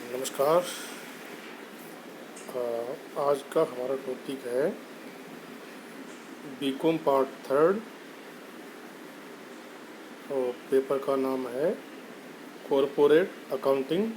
नमस्कार। आज का हमारा टॉपिक है बीकॉम पार्ट थर्ड और पेपर का नाम है कॉरपोरेट अकाउंटिंग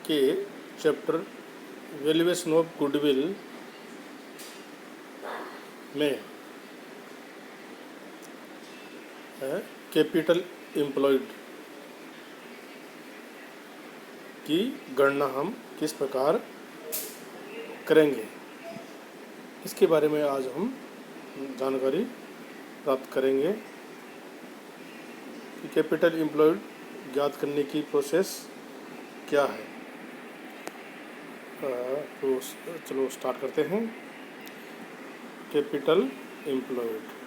के चैप्टर वैल्यूएशन ऑफ गुडविल में कैपिटल एम्प्लॉयड की गणना हम किस प्रकार करेंगे, इसके बारे में आज हम जानकारी प्राप्त करेंगे कि कैपिटल एम्प्लॉयड ज्ञात करने की प्रोसेस क्या है। तो चलो स्टार्ट करते हैं। कैपिटल एम्प्लॉयड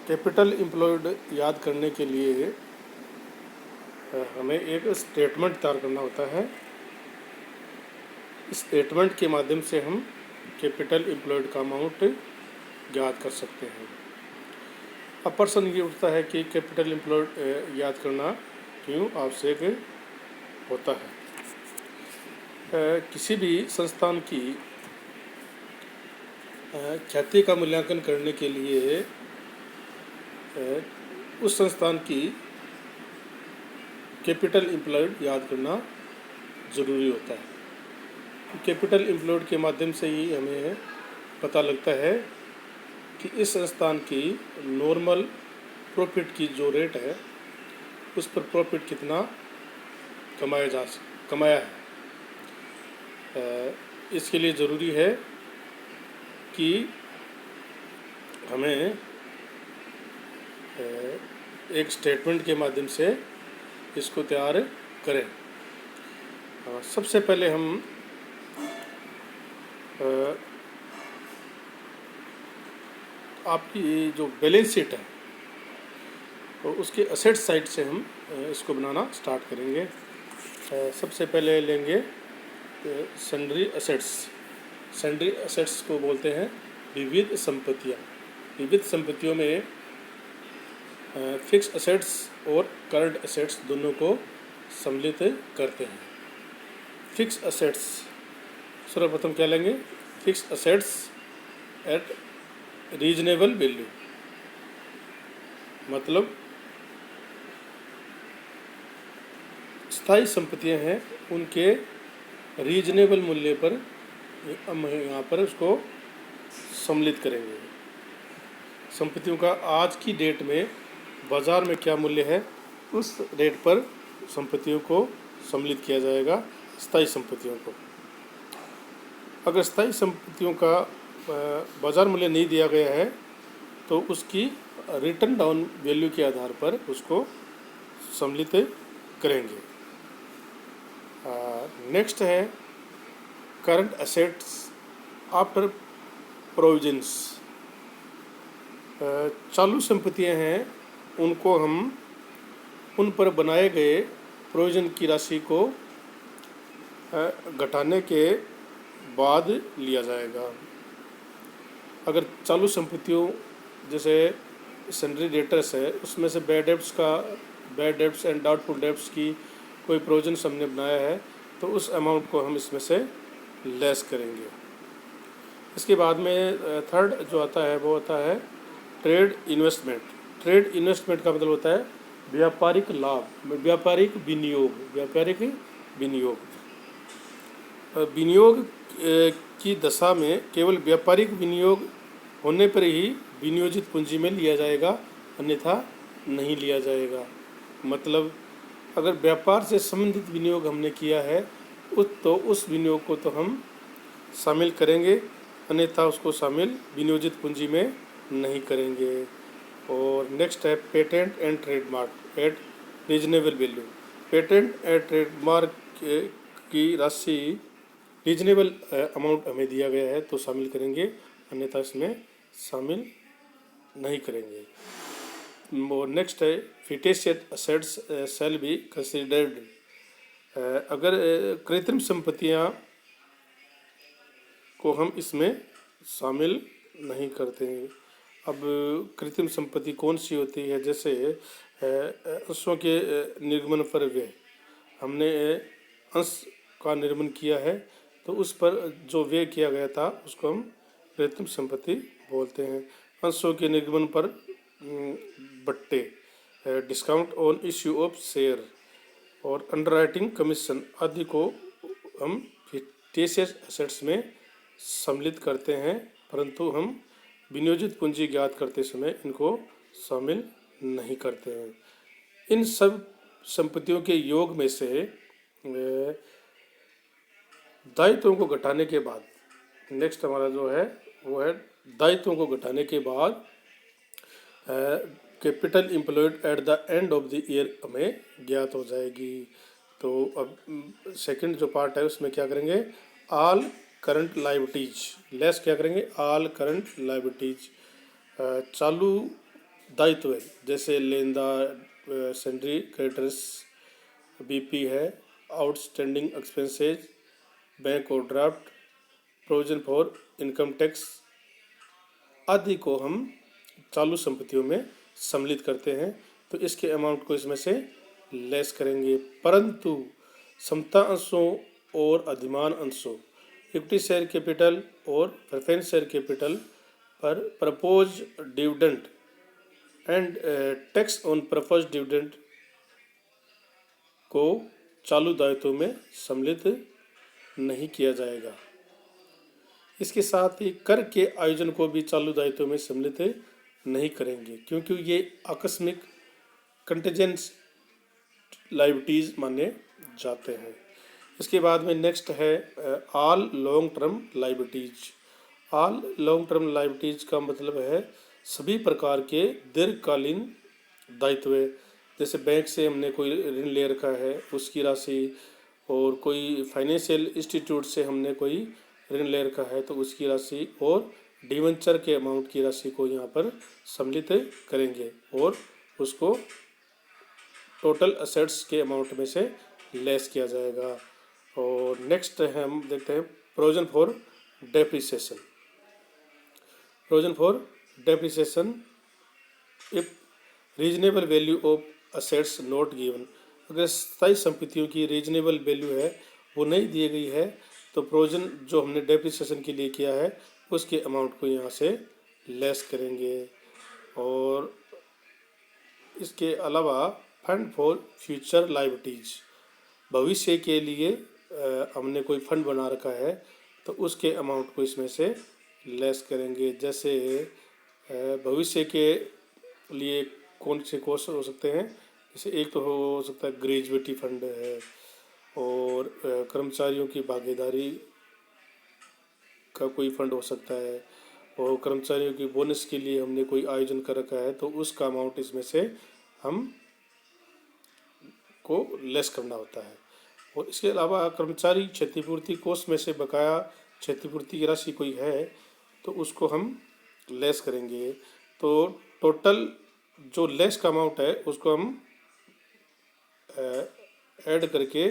कैपिटल एम्प्लॉयड याद करने के लिए हमें एक स्टेटमेंट तैयार करना होता है। इस स्टेटमेंट के माध्यम से हम कैपिटल एम्प्लॉयड का अमाउंट ज्ञात कर सकते हैं। अब प्रश्न ये उठता है कि कैपिटल एम्प्लॉयड याद करना क्यों आवश्यक होता है। किसी भी संस्थान की ख्याति का मूल्यांकन करने के लिए उस संस्थान की कैपिटल एम्प्लॉयड याद करना ज़रूरी होता है। कैपिटल एम्प्लॉयड के माध्यम से ही हमें पता लगता है कि इस संस्थान की नॉर्मल प्रॉफिट की जो रेट है उस पर प्रॉफिट कितना कमाया है। इसके लिए ज़रूरी है कि हमें एक स्टेटमेंट के माध्यम से इसको तैयार करें। सबसे पहले हम आपकी जो बैलेंस शीट है तो उसके असेट साइड से हम इसको बनाना स्टार्ट करेंगे। सबसे पहले लेंगे सन्ड्री असेट्स। सन्ड्री असेट्स को बोलते हैं विविध संपत्तियाँ। विविध संपत्तियों में फिक्स असेट्स और करंट असेट्स दोनों को सम्मिलित करते हैं। फिक्स असेट्स सर्वप्रथम क्या लेंगे? Fix assets eight reasonable value, मतलब स्थायी संपत्तियां हैं उनके रीजनेबल मूल्य पर हम यहाँ पर उसको सम्मिलित करेंगे। संपत्तियों का आज की डेट में बाज़ार में क्या मूल्य है उस रेट पर संपत्तियों को सम्मिलित किया जाएगा, स्थायी संपत्तियों को। अगर स्थायी संपत्तियों का बाज़ार मूल्य नहीं दिया गया है तो उसकी रिटर्न डाउन वैल्यू के आधार पर उसको सम्मिलित करेंगे। नेक्स्ट है करंट असेट्स आफ्टर प्रोविजंस। चालू संपत्तियां हैं उनको हम उन पर बनाए गए प्रोविजन की राशि को घटाने के बाद लिया जाएगा। अगर चालू संपत्तियों जैसे सन्ड्री डेटर्स है उसमें से bad debts and doubtful debts की कोई प्रोविजन हमने बनाया है तो उस अमाउंट को हम इसमें से लेस करेंगे। इसके बाद में थर्ड जो आता है वो आता है ट्रेड इन्वेस्टमेंट। ट्रेड इन्वेस्टमेंट का मतलब होता है व्यापारिक लाभ, व्यापारिक विनियोग। विनियोग की दशा में केवल व्यापारिक विनियोग होने पर ही विनियोजित पूंजी में लिया जाएगा, अन्यथा नहीं लिया जाएगा। मतलब अगर व्यापार से संबंधित विनियोग हमने किया है उस विनियोग को तो हम शामिल करेंगे, अन्यथा उसको शामिल विनियोजित पूंजी में नहीं करेंगे। और नेक्स्ट है patent and trademark eight reasonable value. Patent and trademark की राशि रीजनेबल अमाउंट हमें दिया गया है तो शामिल करेंगे, अन्यथा इसमें शामिल नहीं करेंगे। और नेक्स्ट है fixed assets shall be considered. अगर कृत्रिम संपत्तियां को हम इसमें शामिल नहीं करते हैं। अब कृत्रिम संपत्ति कौन सी होती है, जैसे अंशों के निर्गमन पर व्यय, हमने अंश का निर्माण किया है तो उस पर जो व्यय किया गया था उसको हम कृत्रिम संपत्ति बोलते हैं। अंशों के निर्गमन पर बट्टे, discount on issue of share और अंडरराइटिंग कमीशन आदि को हम फिक्टिशियस एसेट्स में सम्मिलित करते हैं, परंतु हम विनियोजित पूंजी ज्ञात करते समय इनको शामिल नहीं करते हैं। इन सब संपत्तियों के योग में से दायित्वों को घटाने के बाद, नेक्स्ट हमारा जो है वो है दायित्वों को घटाने के बाद capital employed at the end of the year हमें ज्ञात हो जाएगी। तो अब सेकंड जो पार्ट है उसमें क्या करेंगे, ऑल करंट लायबिलिटीज लेस क्या करेंगे, ऑल करंट लायबिलिटीज, चालू दायित्व है जैसे लेनदार, सैंड्री क्रेडिटर्स, बीपी है, outstanding expenses, bank overdraft, provision for income tax आदि को हम चालू संपत्तियों में सम्मिलित करते हैं, तो इसके अमाउंट को इसमें से लेस करेंगे। परंतु समता अंशों और अधिमान अंशों, इक्विटी शेयर कैपिटल और प्रेफरेंस शेयर कैपिटल पर propose dividend and tax on propose dividend को चालू दायित्वों में सम्मिलित नहीं किया जाएगा। इसके साथ ही कर के आयोजन को भी चालू दायित्वों में सम्मिलित नहीं करेंगे, क्योंकि ये आकस्मिक कंटीजेंट लायबिलिटीज माने जाते हैं। इसके बाद में नेक्स्ट है all long term liabilities. All long term liabilities का मतलब है सभी प्रकार के दीर्घकालीन दायित्व, जैसे बैंक से हमने कोई ऋण ले रखा है उसकी राशि, और कोई फाइनेंशियल इंस्टीट्यूट से हमने कोई ऋण ले रखा है तो उसकी राशि, और डिवेंचर के अमाउंट की राशि को यहाँ पर सम्मिलित करेंगे और उसको टोटल असेट्स के अमाउंट में से लेस किया जाएगा। और नेक्स्ट है हम देखते हैं provision for depreciation. Provision for depreciation if reasonable value of assets not given, अगर स्थायी संपत्तियों की रीजनेबल वैल्यू है वो नहीं दी गई है तो प्रोविजन जो हमने डेप्रिसिएशन के लिए किया है उसके अमाउंट को यहाँ से लेस करेंगे। और इसके अलावा फंड फॉर फ्यूचर लायबिलिटीज, भविष्य के लिए हमने कोई फंड बना रखा है तो उसके अमाउंट को इसमें से लेस करेंगे। जैसे भविष्य के लिए कौन से कोर्स हो सकते हैं, जैसे एक तो हो सकता है ग्रेजुएटी फंड है, और कर्मचारियों की भागीदारी का कोई फंड हो सकता है, और कर्मचारियों की बोनस के लिए हमने कोई आयोजन कर रखा है तो उसका अमाउंट इसमें से हम को लेस करना होता है। और इसके अलावा कर्मचारी क्षतिपूर्ति कोष में से बकाया क्षतिपूर्ति की राशि कोई है तो उसको हम लेस करेंगे। तो टोटल जो लेस का अमाउंट है उसको हम ऐड करके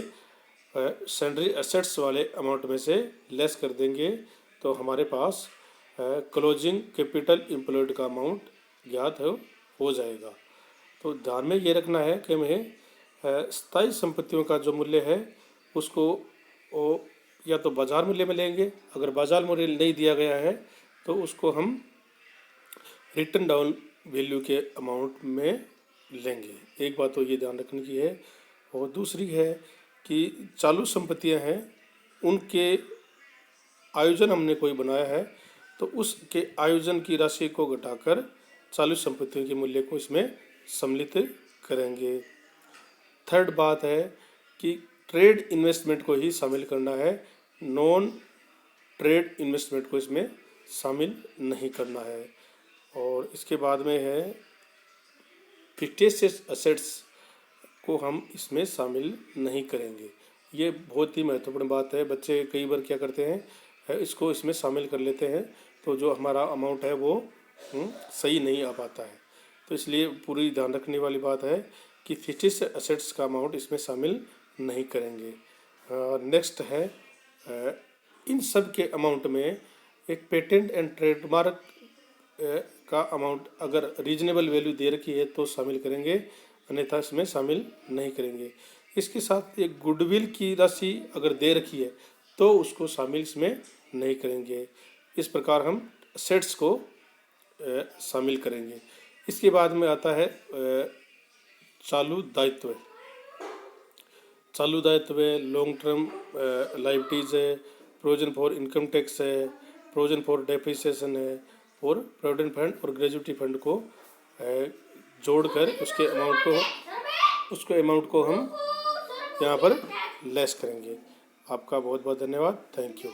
सैंड्री एसेट्स वाले अमाउंट में से लेस कर देंगे, तो हमारे पास क्लोजिंग कैपिटल एम्प्लॉयड का अमाउंट ज्ञात हो जाएगा। तो ध्यान में ये रखना है कि हमें स्थायी संपत्तियों का जो मूल्य है उसको या तो बाजार मूल्य में लेंगे, अगर बाजार मूल्य नहीं दिया गया है तो उसको हम रिटर्न डाउन वैल्यू के अमाउंट में लेंगे। एक बात तो ये ध्यान रखने की है। और दूसरी है कि चालू संपत्तियां हैं उनके आयोजन हमने कोई बनाया है तो उसके आयोजन की राशि को घटाकर चालू संपत्तियों के मूल्य को इसमें सम्मिलित करेंगे। थर्ड बात है कि ट्रेड इन्वेस्टमेंट को ही शामिल करना है, नॉन ट्रेड इन्वेस्टमेंट को इसमें शामिल नहीं करना है। और इसके बाद में है फिक्टिशियस एसेट्स को हम इसमें शामिल नहीं करेंगे। ये बहुत ही महत्वपूर्ण बात है। बच्चे कई बार क्या करते हैं, इसको इसमें शामिल कर लेते हैं तो जो हमारा अमाउंट है वो सही नहीं आ पाता है। तो इसलिए पूरी ध्यान रखने वाली बात है कि फिक्टिशियस एसेट्स का अमाउंट इसमें शामिल नहीं करेंगे। नेक्स्ट है इन सब के अमाउंट में एक पेटेंट एंड ट्रेडमार्क का अमाउंट अगर रीजनेबल वैल्यू दे रखी है तो शामिल करेंगे, अन्यथा इसमें शामिल नहीं करेंगे। इसके साथ एक गुडविल की राशि अगर दे रखी है तो उसको शामिल इसमें नहीं करेंगे। इस प्रकार हम सेट्स को शामिल करेंगे। इसके बाद में आता है चालू दायित्व। चालू दायित्व है, लॉन्ग टर्म लायबिलिटीज़ है, प्रोविजन फॉर इनकम टैक्स है, प्रोविजन फॉर डेप्रिसिएशन है, और प्रोविडेंट फंड और ग्रेजुटी फंड को जोड़कर उसके अमाउंट को हम यहाँ पर लेस करेंगे। आपका बहुत बहुत धन्यवाद। Thank you.